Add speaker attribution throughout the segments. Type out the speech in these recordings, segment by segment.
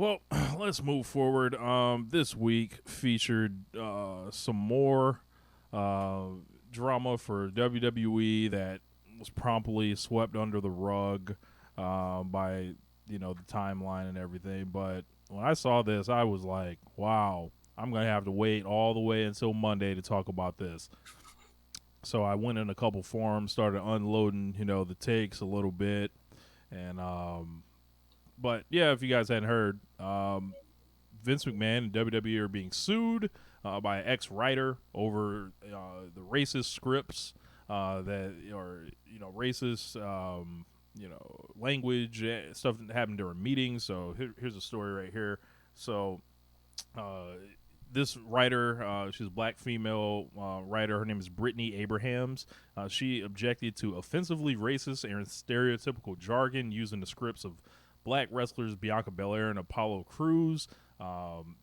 Speaker 1: Well, let's move forward. This week featured some more uh, drama for WWE that was promptly swept under the rug by the timeline and everything. But when I saw this, I was like, "Wow, I'm gonna have to wait all the way until Monday to talk about this." So I went in a couple forums, started unloading, the takes a little bit, and but yeah, if you guys hadn't heard, Vince McMahon and WWE are being sued by an ex-writer over the racist scripts that are racist language stuff that happened during meetings. So here's a story right here. So uh, this writer, she's a black female writer. Her name is Brittany Abrahams. She objected to offensively racist and stereotypical jargon used in the scripts of black wrestlers Bianca Belair and Apollo Crews. Um,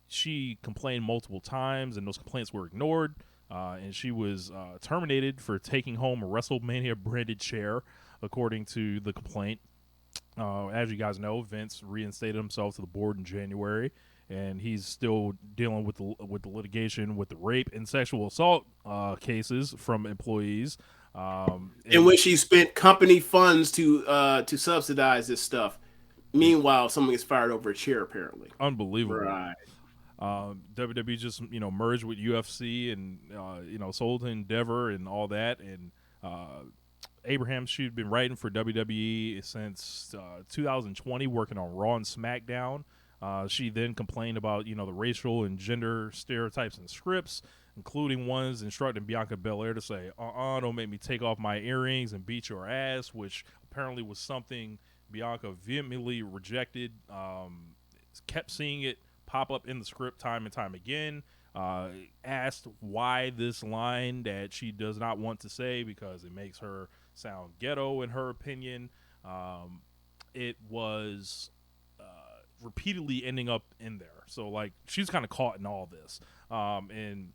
Speaker 1: she complained multiple times, and those complaints were ignored. And she was terminated for taking home a WrestleMania branded chair, according to the complaint. As you guys know, Vince reinstated himself to the board in January, and he's still dealing with the litigation with the rape and sexual assault cases from employees.
Speaker 2: In
Speaker 1: And
Speaker 2: which he spent company funds to subsidize this stuff. Meanwhile, someone gets fired over a chair, apparently.
Speaker 1: unbelievable.
Speaker 2: Right.
Speaker 1: WWE just merged with UFC and sold to Endeavor and all that. And Abraham, she'd been writing for WWE since 2020, working on Raw and SmackDown. She then complained about the racial and gender stereotypes in scripts, including ones instructing Bianca Belair to say, don't make me take off my earrings and beat your ass," which apparently was something Bianca vehemently rejected. Kept seeing it pop up in the script time and time again. Asked why this line that she does not want to say because it makes her sound ghetto in her opinion. It was repeatedly ending up in there. So like she's kind of caught in all this. And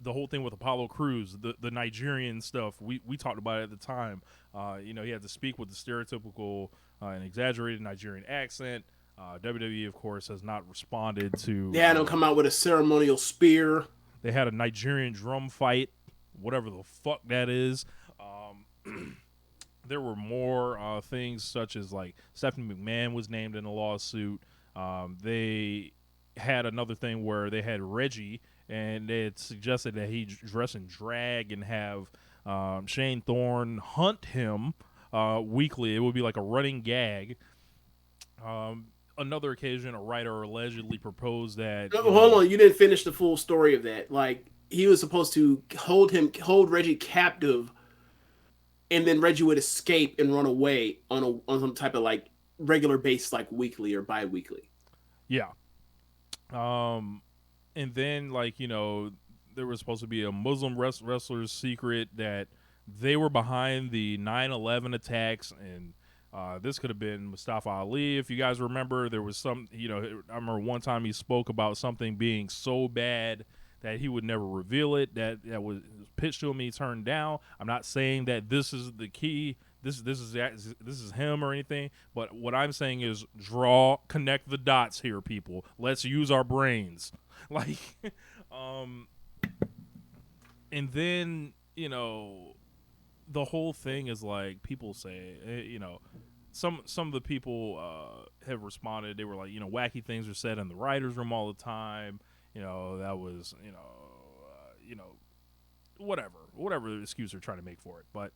Speaker 1: the whole thing with Apollo Crews, the Nigerian stuff, we talked about it at the time. He had to speak with the stereotypical and exaggerated Nigerian accent. WWE, of course, has not responded
Speaker 2: They
Speaker 1: to.
Speaker 2: had him come out with a ceremonial spear.
Speaker 1: They had a Nigerian drum fight, whatever the fuck that is. There were more things such as like Stephanie McMahon was named in a lawsuit. They had another thing where they had Reggie, and they had suggested that he dress in drag and have Shane Thorne hunt him weekly. It would be like a running gag. Another occasion, a writer allegedly proposed that
Speaker 2: No, hold on, you didn't finish the full story of that. Like he was supposed to hold Reggie captive, and then Reggie would escape and run away on some type of like regular basis, like weekly or bi-weekly.
Speaker 1: yeah. And then like there was supposed to be a Muslim wrestler's secret that they were behind the 9/11 attacks, and this could have been Mustafa Ali. If you guys remember, there was some, I remember one time he spoke about something being so bad that he would never reveal it. That was pitched to him, he turned down. I'm not saying that this is the key. This is him or anything. But what I'm saying is connect the dots here, people. Let's use our brains. Like, and then the whole thing is like people say, some of the people have responded. They were like, wacky things are said in the writers' room all the time. That was whatever excuse they're trying to make for it. But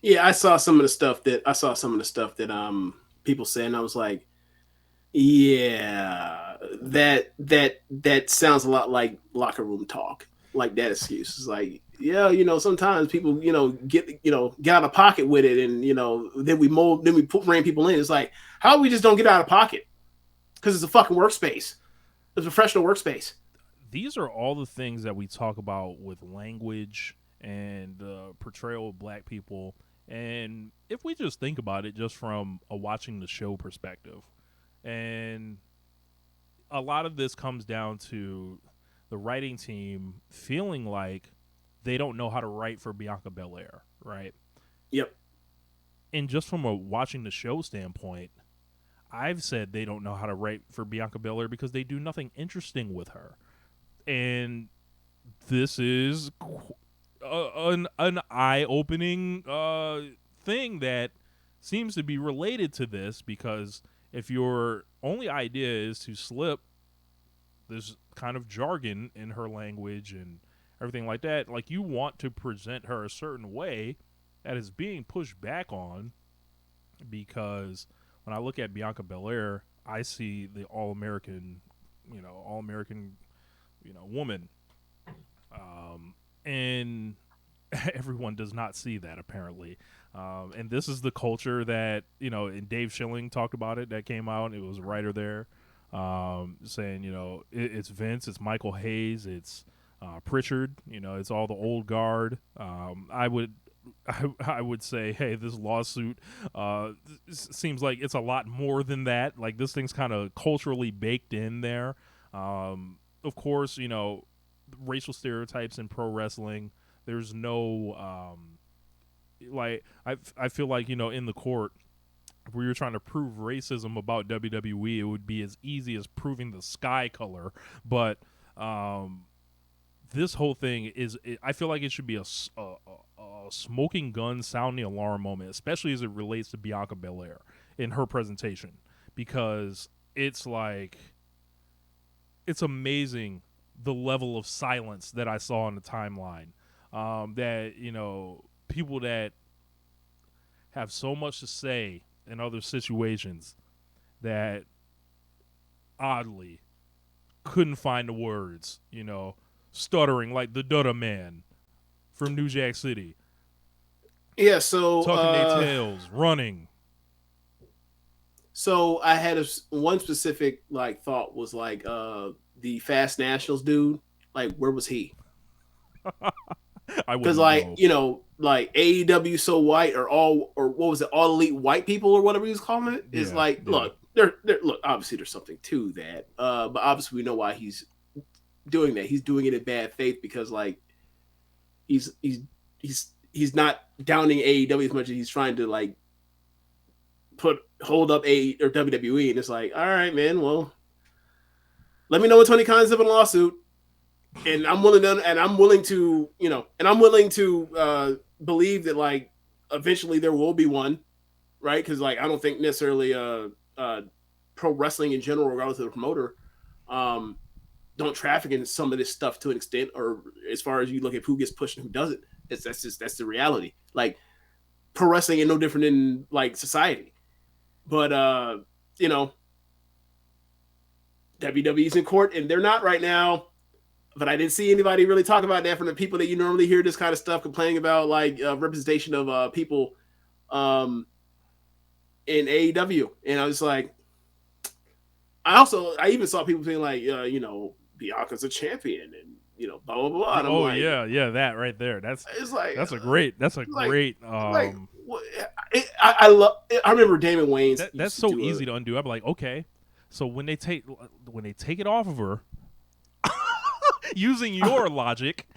Speaker 2: Yeah, I saw some of the stuff that people say, and I was like, yeah, that sounds a lot like locker room talk. Like that excuse is like, yeah, sometimes people, get out of pocket with it, and then we bring people in. It's like, how we just don't get out of pocket because it's a fucking workspace, it's a professional workspace.
Speaker 1: these are all the things that we talk about with language and the portrayal of black people. And if we just think about it just from a watching the show perspective, and a lot of this comes down to the writing team feeling like they don't know how to write for Bianca Belair, right?
Speaker 2: Yep.
Speaker 1: And just from a watching the show standpoint, I've said they don't know how to write for Bianca Belair because they do nothing interesting with her. And this is an eye-opening thing that seems to be related to this, because if your only idea is to slip this kind of jargon in her language and everything like that, like, you want to present her a certain way, that is being pushed back on, because when I look at Bianca Belair, I see the all-American, woman, and everyone does not see that, apparently. And this is the culture that, and Dave Schilling talked about it, that came out. It was a writer there, saying, it's Vince, it's Michael Hayes, it's Pritchard, it's all the old guard. I would say, hey, this lawsuit seems like it's a lot more than that. Like, this thing's kind of culturally baked in there. Of course, racial stereotypes in pro wrestling. There's no I feel like, in the court, if we were trying to prove racism about WWE, it would be as easy as proving the sky color. But this whole thing I feel like it should be a smoking gun sounding alarm moment, especially as it relates to Bianca Belair in her presentation, because it's amazing the level of silence that I saw on the timeline. That, people that have so much to say in other situations that oddly couldn't find the words, stuttering like the Dutta Man from New Jack City.
Speaker 2: Yeah, so
Speaker 1: tucking their tails, running.
Speaker 2: So I had one specific thought was the Fast Nationals dude. Like, where was he? Because AEW so white, or what was it, all elite white people, or whatever he was calling it, is look, look, obviously there's something to that, but obviously we know why he's doing that. He's doing it in bad faith because he's not downing AEW as much as he's trying to hold up or WWE, and it's like, all right, man, well, let me know when Tony Khan's in a lawsuit. And I'm willing to believe that eventually there will be one, right? Because I don't think necessarily pro wrestling in general, regardless of the promoter, don't traffic in some of this stuff to an extent, or as far as you look at who gets pushed and who doesn't. That's the reality. Like, pro wrestling is no different than society, but WWE's in court and they're not right now. But I didn't see anybody really talk about that from the people that you normally hear this kind of stuff complaining about, representation of people in AEW. And I was like, I even saw people saying Bianca's a champion and blah blah blah. And
Speaker 1: I'm yeah, that right there. That's a great. I
Speaker 2: remember Damon Wayans.
Speaker 1: That's so easy to undo. I'm like, okay, so when they take it off of her. Using your logic,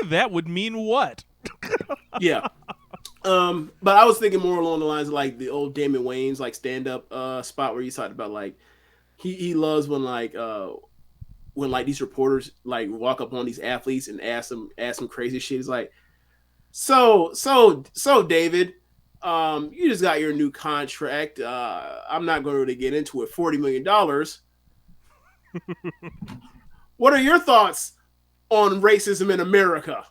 Speaker 1: that would mean what?
Speaker 2: Yeah. But I was thinking more along the lines of the old Damon Wayans stand-up spot where he talked about he loves when these reporters walk up on these athletes and ask them crazy shit. He's like, so David, you just got your new contract. I'm not going to get into it. $40 million. What are your thoughts on racism in America?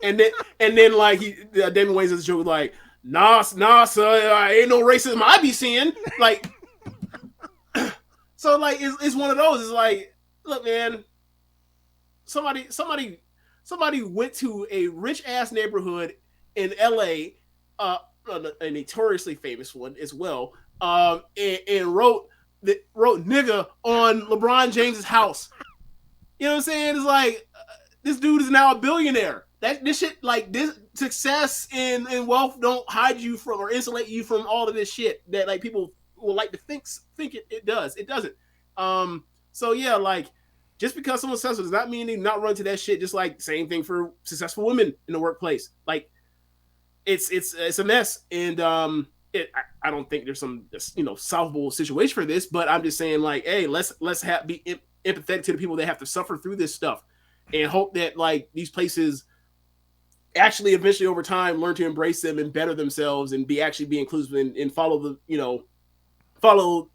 Speaker 2: and then Damon Wayans is joke nah, sir, ain't no racism I be seeing. So it's one of those. It's look, man, somebody went to a rich ass neighborhood in LA, a notoriously famous one as well, and wrote nigga on LeBron James's house. You know what I'm saying? It's this dude is now a billionaire. This shit, this success and wealth don't hide you from or insulate you from all of this shit that people will like to think it does. It doesn't. So yeah, just because someone's successful does not mean they not run to that shit. Just same thing for successful women in the workplace. It's a mess. And I don't think there's some solvable situation for this, but I'm just saying like, hey, let's be empathetic to the people that have to suffer through this stuff, and hope that like these places actually eventually over time learn to embrace them and better themselves and be inclusive and follow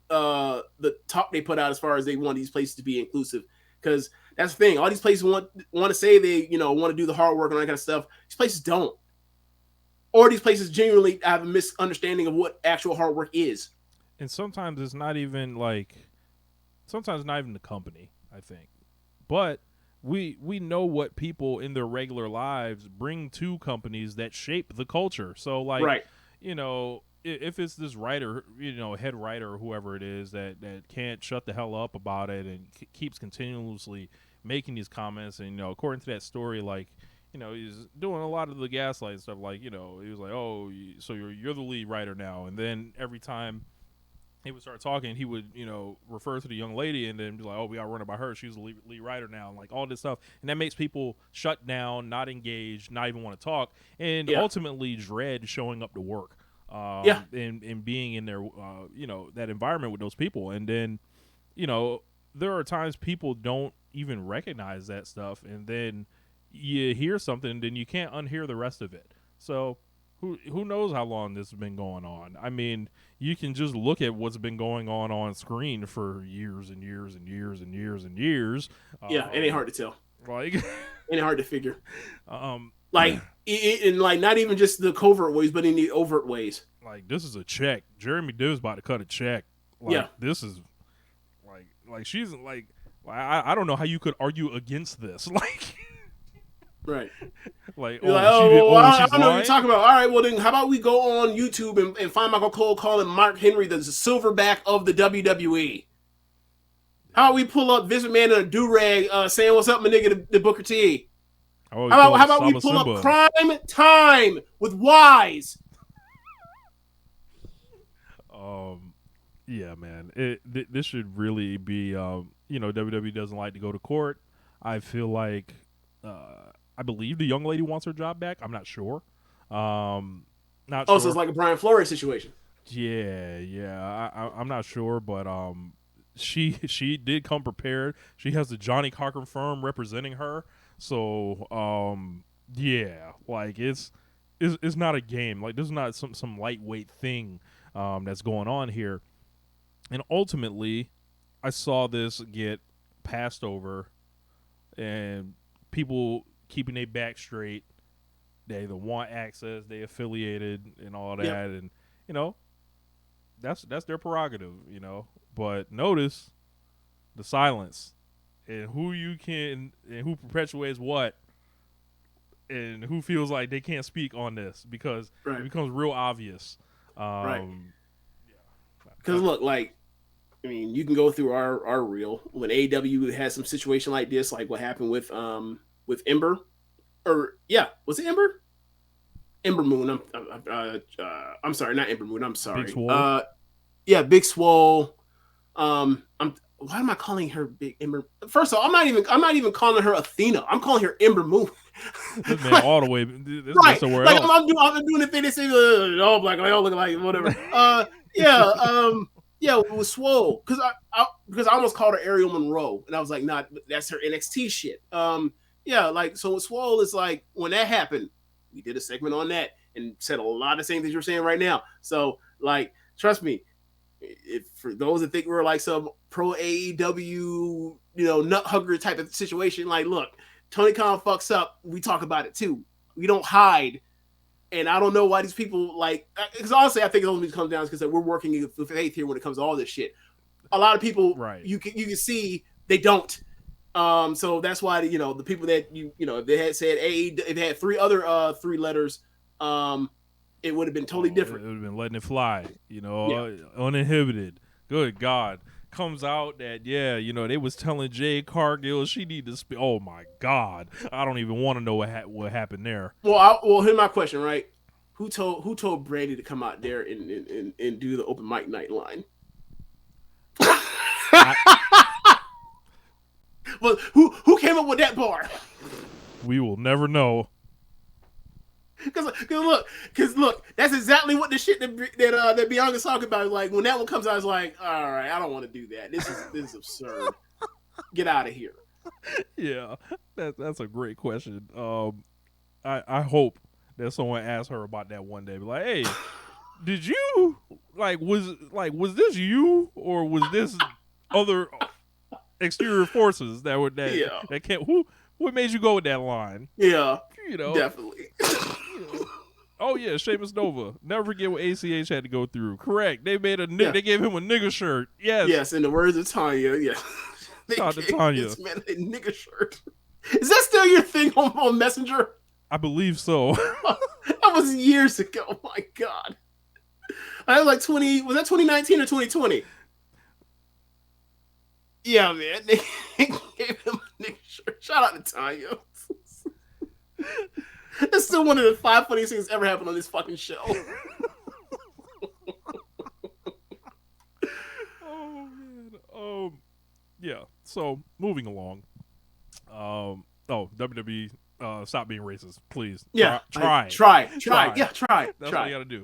Speaker 2: the talk they put out as far as they want these places to be inclusive. Because that's the thing, all these places want to say they want to do the hard work and all that kind of stuff. These places don't, or these places genuinely have a misunderstanding of what actual hard work is.
Speaker 1: And sometimes it's not even the company, I think, but we know what people in their regular lives bring to companies that shape the culture. So like,
Speaker 2: right.
Speaker 1: If it's this writer, head writer or whoever it is that can't shut the hell up about it and keeps continuously making these comments, and according to that story, like, he's doing a lot of the gaslight stuff, like, he was like, oh, so you're the lead writer now, and then every time he would start talking, he would, refer to the young lady and then be like, oh, we got to run it by her. She's the lead writer now, and like all this stuff. And that makes people shut down, not engage, not even want to talk, and ultimately dread showing up to work. And being in there, that environment with those people. And then, there are times people don't even recognize that stuff, and then you hear something, and then you can't unhear the rest of it. So who knows how long this has been going on? I mean, you can just look at what's been going on screen for years and years and years and years and years.
Speaker 2: Yeah, it ain't hard to tell.
Speaker 1: Like,
Speaker 2: ain't hard to figure. Like, in like not even just the covert ways, but in the overt ways.
Speaker 1: Like, this is a check. Jeremy Div's about to cut a check. Like, this is like she's like I don't know how you could argue against this. Like,
Speaker 2: right.
Speaker 1: Like,
Speaker 2: I don't know what you're talking about. All right, well then, how about we go on YouTube and find Michael Cole calling Mark Henry the silverback of the WWE? How about we pull up Vince McMahon in a do-rag saying, "What's up, my nigga, the Booker T"? How about we pull up Prime Time with Wise?
Speaker 1: Yeah, man. This should really be, WWE doesn't like to go to court. I feel like, I believe the young lady wants her job back. I'm not sure. Not sure.
Speaker 2: So it's like a Brian Flores situation.
Speaker 1: Yeah. I'm not sure, but she did come prepared. She has the Johnny Cochran firm representing her. So, yeah, like it's not a game. Like, this is not some lightweight thing that's going on here. And ultimately, I saw this get passed over, and people keeping their back straight. They either want access, they affiliated, and all that, and that's their prerogative, But notice the silence, and who perpetuates what, and who feels like they can't speak on this because it becomes real obvious.
Speaker 2: Right. Because look, like, I mean, you can go through our reel when AEW has some situation like this, like what happened with Ember, was it Ember? Ember Moon. I'm sorry, not Ember Moon. I'm sorry.
Speaker 1: Big Swole.
Speaker 2: Big Swole. Why am I calling her Big Ember? First of all, I'm not even calling her Athena. I'm calling her Ember Moon.
Speaker 1: This man all the way. This
Speaker 2: right.
Speaker 1: Somewhere
Speaker 2: like
Speaker 1: else.
Speaker 2: I'm doing the thing they say. Oh, black. I don't look like whatever. With Swole, because I almost called her Ariel Monroe, and I was like, nah, that's her NXT shit. So with Swole, it's like when that happened, we did a segment on that and said a lot of the same things you're saying right now. So, like, trust me, if for those that think we're like some pro AEW, nut hugger type of situation, like, look, Tony Khan fucks up, we talk about it too. We don't hide. And I don't know why these people, like, because honestly, I think it only comes down because we're working with faith here when it comes to all this shit. A lot of people, you can see they don't. So that's why the people that if they had said if they had three other three letters, it would have been totally different.
Speaker 1: It would have been letting it fly, uninhibited. Good God. Comes out that they was telling Jade Cargill she need to speak. Oh my God, I don't even want to know what happened there.
Speaker 2: Well, here's my question, right? Who told Brandy to come out there and do the open mic night line? Well, who came up with that bar?
Speaker 1: We will never know.
Speaker 2: Because look, that's exactly what the shit that Bianca's talking about. Like when that one comes out, I was like, all right, I don't want to do that. This is absurd. Get out of here.
Speaker 1: Yeah, that's a great question. I hope that someone asks her about that one day. Be like, hey, did you was this you or was this other exterior forces that can't what made you go with that line?
Speaker 2: Yeah,
Speaker 1: You know,
Speaker 2: definitely.
Speaker 1: Oh yeah, Sheamus Nova. Never forget what ACH had to go through. Correct. They made they gave him a nigga shirt. Yes.
Speaker 2: Yes, in the words of Tanya. Yeah.
Speaker 1: Shout out to Tanya.
Speaker 2: This man a nigga shirt. Is that still your thing on Messenger?
Speaker 1: I believe so.
Speaker 2: That was years ago. Oh my God. I was like 20. Was that 2019 or 2020? Yeah, man. They gave him a nigga shirt. Shout out to Tanya. It's still one of the 5 funniest things ever happened on this fucking show.
Speaker 1: Oh man. Yeah. So moving along. WWE. Stop being racist, please.
Speaker 2: Yeah.
Speaker 1: Try.
Speaker 2: Yeah, try.
Speaker 1: That's all you gotta do.